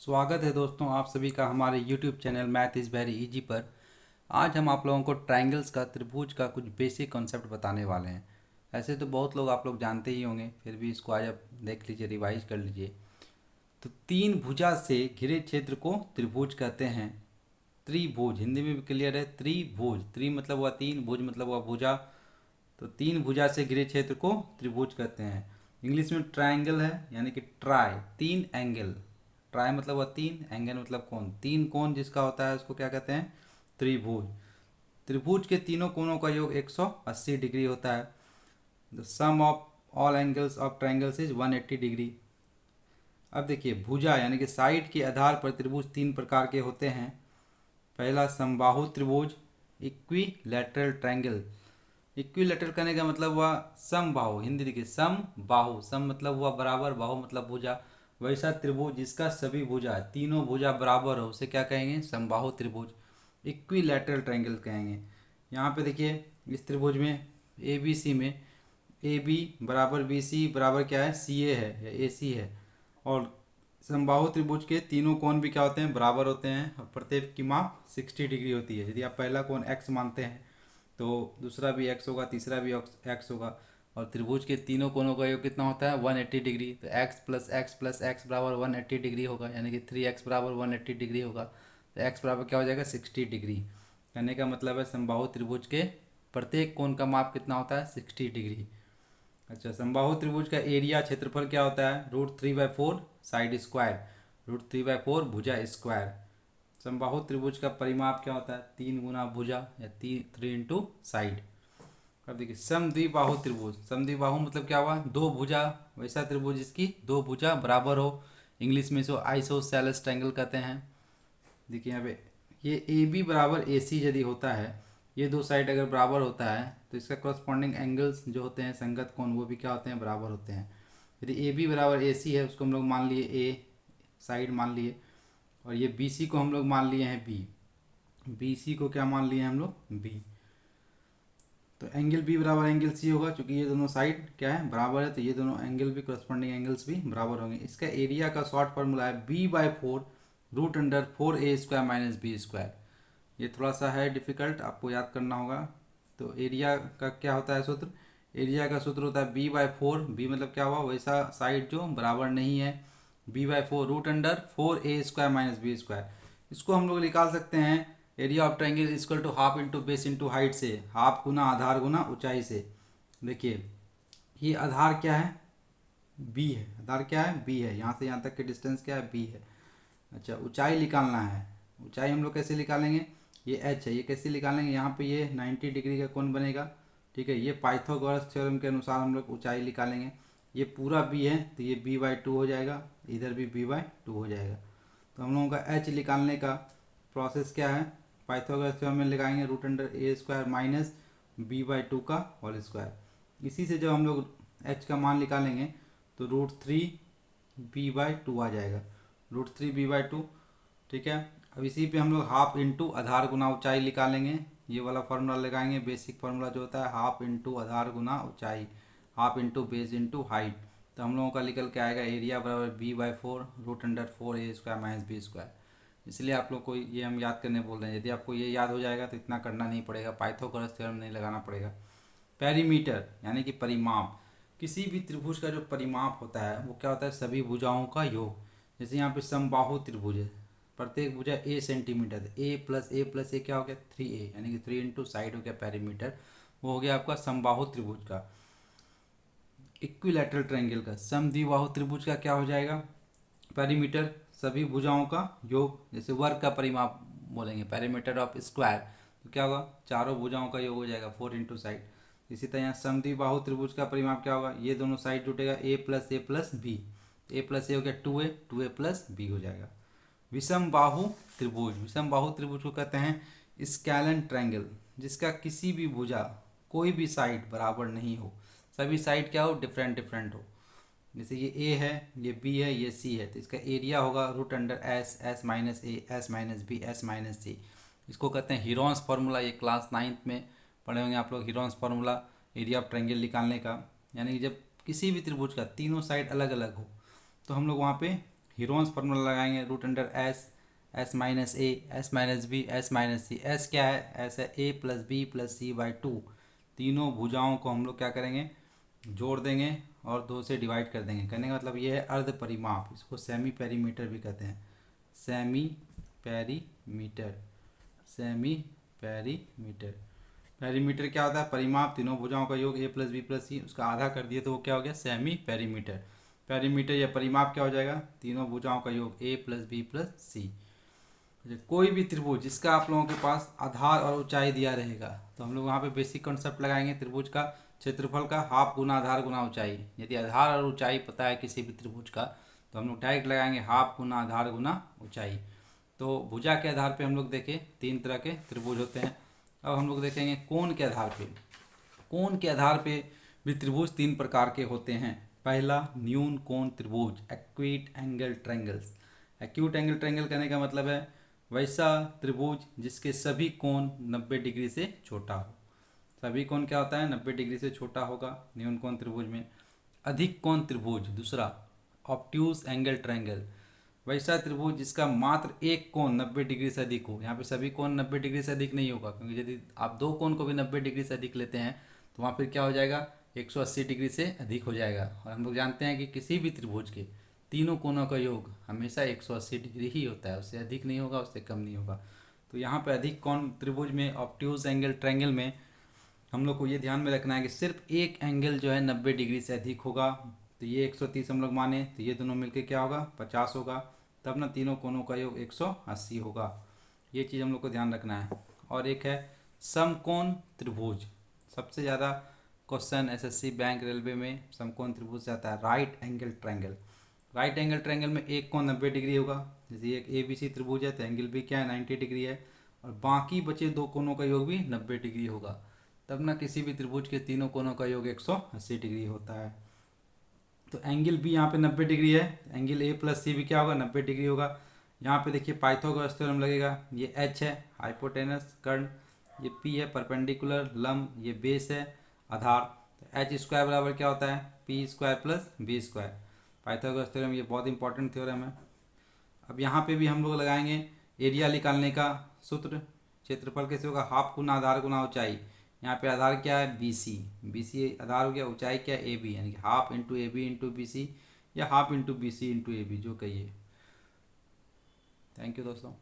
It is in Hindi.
स्वागत है दोस्तों आप सभी का हमारे YouTube channel math is very easy पर। आज हम आप लोगों को ट्रायंगल्स का त्रिभुज का कुछ बेसिक कॉन्सेप्ट बताने वाले हैं। ऐसे तो बहुत लोग आप लोग जानते ही होंगे, फिर भी इसको आज आप देख लीजिए, रिवाइज कर लीजिए। तो तीन भुजा से घिरे क्षेत्र को त्रिभुज कहते हैं। त्रिभुज हिंदी में भी क्लियर है। त्रिभुज, त्रि मतलब हुआ तीन, भुज मतलब हुआ भुजा। तो तीन भुजा से घिरे क्षेत्र को त्रिभुज कहते हैं। इंग्लिश में ट्रायंगल है, यानी कि ट्राई, तीन एंगल। ट्राई मतलब हुआ तीन, एंगल मतलब कोण। तीन कोण जिसका होता है उसको क्या कहते हैं? त्रिभुज। त्रिभुज के तीनों कोणों का योग 180 डिग्री होता है। The sum of all angles of triangles is 180 degree. अब देखिए, भुजा यानी कि साइड के आधार पर त्रिभुज तीन प्रकार के होते हैं। पहला समबाहु त्रिभुज, इक्विलैटरल ट्रायंगल। इक्विलैटरल करने का मतलब हुआ समबाहु। हिंदी देखिए, समबाहु, सम मतलब हुआ बराबर, बाहु मतलब भुजा। वैसा त्रिभुज जिसका सभी भुजा, तीनों भुजा बराबर हो, उसे क्या कहेंगे? समबाहु त्रिभुज, इक्विलैटरल ट्रायंगल कहेंगे। यहाँ पे देखिए, इस त्रिभुज में ए बी सी में ए बी बराबर बी सी बराबर क्या है? सी ए है या ए सी है। और समबाहु त्रिभुज के तीनों कोण भी क्या होते हैं? बराबर होते हैं, और प्रत्येक की माप 60 डिग्री होती है। यदि आप पहला कोण एक्स मानते हैं तो दूसरा भी एक्स होगा, तीसरा भी एक्स होगा। और त्रिभुज के तीनों कोणों का योग कितना होता है? 180 डिग्री। तो x plus x plus x बराबर 180 डिग्री होगा, यानी कि 3x बराबर 180 डिग्री होगा। तो एक्स बराबर क्या हो जाएगा? 60 डिग्री। कहने का मतलब है समबाहु त्रिभुज के प्रत्येक कोण का माप कितना होता है? 60 डिग्री। अच्छा, समबाहु त्रिभुज का एरिया, क्षेत्रफल क्या होता है? √3/4 साइड स्क्वायर। √3/4 भुजा स्क्वायर। समबाहु त्रिभुज का परिमाप क्या होता है? 3 गुना भुजा या 3 साइड। अब देखिए, समद्विबाहु त्रिभुज। समद्विबाहु मतलब क्या हुआ? दो भुजा। वैसा त्रिभुज जिसकी दो भुजा बराबर हो, इंग्लिश में इसको आइसोसेलेस ट्रायंगल कहते हैं। देखिए यहाँ पे, ये ए बी बराबर ए सी यदि होता है, ये दो साइड अगर बराबर होता है तो इसका करस्पॉन्डिंग एंगल्स जो होते हैं, संगत कोण, वो भी क्या होते हैं? बराबर होते हैं। यदि ए बी बराबर ए सी है, उसको हम लोग मान लिए ए साइड मान लिए, और ये बी सी को हम लोग मान लिए हैं बी। बी सी को क्या मान लिए हैं हम लोग? बी। तो एंगल बी बराबर एंगल सी होगा, क्योंकि ये दोनों साइड क्या है? बराबर है, तो ये दोनों एंगल भी, करस्पॉन्डिंग एंगल्स भी बराबर होंगे। इसका एरिया का शॉर्ट फार्मूला है b/4 √4a² minus B square. ये थोड़ा सा है डिफिकल्ट, आपको याद करना होगा। तो एरिया का क्या होता है सूत्र? एरिया का सूत्र होता है b/4। बी मतलब क्या हुआ? वैसा साइड जो बराबर नहीं है। b/4 √4a² minus B square. इसको हम लोग निकाल सकते हैं, area of triangle equal to half into base into height से। हाफ गुना आधार गुना ऊंचाई से। देखिए, ये आधार क्या है? बी है। आधार क्या है? बी है। यहाँ से यहाँ तक की डिस्टेंस क्या है? बी है। अच्छा, ऊंचाई निकालना है। ऊंचाई हम लोग कैसे निकालेंगे? ये एच है, ये कैसे निकालेंगे? यहाँ पे ये 90 डिग्री का कोण बनेगा। ठीक है, ये पाइथागोरस थ्योरम के अनुसार हम लोग ऊंचाई निकालेंगे। ये पूरा बी है, तो ये b/2 हो जाएगा, इधर भी b/2 हो जाएगा। तो हम लोगों का एच निकालने का प्रोसेस क्या है? पाइथागोरस थ्योरम में लगाएंगे √a² माइनस b/2 का होल स्क्वायर। इसी से जब हम लोग एच का मान निकालेंगे तो √3b/2 आ जाएगा। √3b/2। ठीक है, अब इसी पे हम लोग हाफ इंटू आधार गुना ऊंचाई निकालेंगे। ये वाला फार्मूला लगाएंगे, बेसिक फार्मूला जो होता है हाफ इंटू आधार गुना ऊंचाई, half into base into height. तो हम लोगों का निकल के आएगा एरिया बराबर b/4 √4a² minus B square. इसलिए आप लोग को ये हम याद करने बोल रहे हैं। यदि आपको ये याद हो जाएगा तो इतना करना नहीं पड़ेगा, पाइथागोरस थ्योरम नहीं लगाना पड़ेगा। पेरीमीटर यानी कि परिमाप। किसी भी त्रिभुज का जो परिमाप होता है वो क्या होता है? सभी भुजाओं का योग। जैसे यहाँ पे समबाहु त्रिभुज है, प्रत्येक भुजा ए सेंटीमीटर, ए प्लस ए क्या हो गया? 3a, यानी कि 3 इंटू साइड हो गया पेरीमीटर। वो हो गया आपका समबाहु त्रिभुज का। इक्विलैटरल ट्रायंगल का, समद्विबाहु त्रिभुज का क्या हो जाएगा? पेरीमीटर सभी भुजाओं का योग। जैसे वर्ग का परिमाप बोलेंगे, पेरीमीटर ऑफ स्क्वायर, तो क्या होगा? चारों भुजाओं का योग हो जाएगा, 4 इंटू साइड। इसी तरह यहाँ समद्विबाहु त्रिभुज का परिमाप क्या होगा? ये दोनों साइड जुटेगा, a plus B. A plus A हो गया 2a प्लस बी हो जाएगा। विषम बाहु त्रिभुज। विषम बाहु त्रिभुज को कहते हैं स्कैलन ट्रायंगल, जिसका किसी भी भुजा, कोई भी साइड बराबर नहीं हो, सभी साइड क्या हो? डिफरेंट डिफरेंट हो। जैसे ये ए है, ये बी है, ये सी है, तो इसका एरिया होगा √S, S minus A, S minus B, S minus C. इसको कहते हैं हीरोन्स फार्मूला। ये क्लास 9th में पढ़े होंगे आप लोग, Heron's formula area of triangle निकालने का। यानी कि जब किसी भी त्रिभुज का तीनों साइड अलग अलग हो तो हम लोग वहाँ पे हीरोन्स फार्मूला लगाएंगे root under S, S minus A, S minus B, S minus C. S क्या है? एस है A plus B plus C by two. तीनों भुजाओं को हम लोग क्या करेंगे, जोड़ देंगे और 2 से डिवाइड कर देंगे। कहने का मतलब ये है अर्ध परिमाप, इसको सेमी पेरीमीटर भी कहते हैं। Semi perimeter, semi perimeter. Perimeter क्या होता है? परिमाप, तीनों भुजाओं का योग, ए प्लस बी प्लस सी, उसका आधा कर दिए तो वो क्या हो गया? Semi perimeter. पेरीमीटर या परिमाप क्या हो जाएगा? तीनों भुजाओं का योग, ए प्लस बी प्लस सी। कोई भी त्रिभुज जिसका आप लोगों के पास आधार और ऊंचाई दिया रहेगा, तो हम लोग वहाँ पे बेसिक कॉन्सेप्ट लगाएंगे त्रिभुज का क्षेत्रफल का हाफ गुना आधार गुना ऊंचाई। यदि आधार और ऊंचाई पता है किसी भी त्रिभुज का, तो हम लोग डायरेक्ट लगाएंगे हाफ गुना आधार गुना ऊंचाई। तो भुजा के आधार पे हम लोग देखें 3 तरह के त्रिभुज होते हैं। अब हम लोग देखेंगे कोण के आधार पे। कोण के आधार पे भी त्रिभुज 3 प्रकार के होते हैं। पहला न्यून कोण त्रिभुज, acute angle triangles. Acute angle triangle कहने का मतलब है वैसा त्रिभुज जिसके सभी कोण 90 डिग्री से छोटा हो। सभी कोण क्या होता है? 90 डिग्री से छोटा होगा न्यून कोण त्रिभुज में। अधिक कोण त्रिभुज दूसरा, ऑब्ट्यूज एंगल ट्रायंगल। वैसा त्रिभुज जिसका मात्र एक कोण 90 डिग्री से अधिक हो। यहाँ पे सभी कोण 90 डिग्री से अधिक नहीं होगा, क्योंकि यदि आप 2 कोण को भी 90 डिग्री से अधिक लेते हैं तो वहाँ फिर क्या हो जाएगा? 180 डिग्री से अधिक हो जाएगा। और हम लोग जानते हैं कि किसी भी त्रिभुज के तीनों कोणों का योग हमेशा 180 डिग्री ही होता है, उससे अधिक नहीं होगा, उससे कम नहीं होगा। तो यहाँ पे अधिक कोण त्रिभुज में, ऑब्ट्यूज एंगल ट्रायंगल में, हम लोग को ये ध्यान में रखना है कि सिर्फ एक एंगल जो है 90 डिग्री से अधिक होगा। तो ये 130 हम लोग माने, तो ये दोनों मिलके क्या होगा? 50 होगा। तब ना तीनों कोणों का योग 180 होगा। ये चीज़ हम लोग को ध्यान रखना है। और एक है समकोण त्रिभुज। सबसे ज़्यादा क्वेश्चन एसएससी बैंक रेलवे में समकोण त्रिभुज से आता है, right angle triangle. Right angle triangle में एक कोण 90 डिग्री होगा। जैसे एक ए बी सी त्रिभुज है तो एंगल भी क्या है? 90 डिग्री है। और बाकी बचे 2 कोणों का योग भी 90 डिग्री होगा। तब ना किसी भी त्रिभुज के तीनों कोणों का योग 180 डिग्री होता है। तो एंगल भी यहाँ पे 90 डिग्री है, एंगल ए प्लस सी भी क्या होगा? 90 डिग्री होगा। यहाँ पे देखिए पाइथागोरस थ्योरम लगेगा। ये एच है हाइपोटेनस कर्ण, ये पी है परपेंडिकुलर लंब, ये बेस है आधार। तो एच स्क्वायर बराबर क्या होता है? P square plus B square. Pythagoras theorem ये बहुत इंपॉर्टेंट थ्योरम है। अब यहाँ पे भी हम लोग लगाएंगे एरिया निकालने का सूत्र। क्षेत्रफल कैसे होगा? हाफ गुना आधार गुना ऊंचाई। यहाँ पे आधार क्या है? बी सी, बी सी आधार हो गया, ऊंचाई क्या है? ए बी, यानी कि half into A B into B C, या half into B C into A B, जो कहिए। थैंक यू दोस्तों।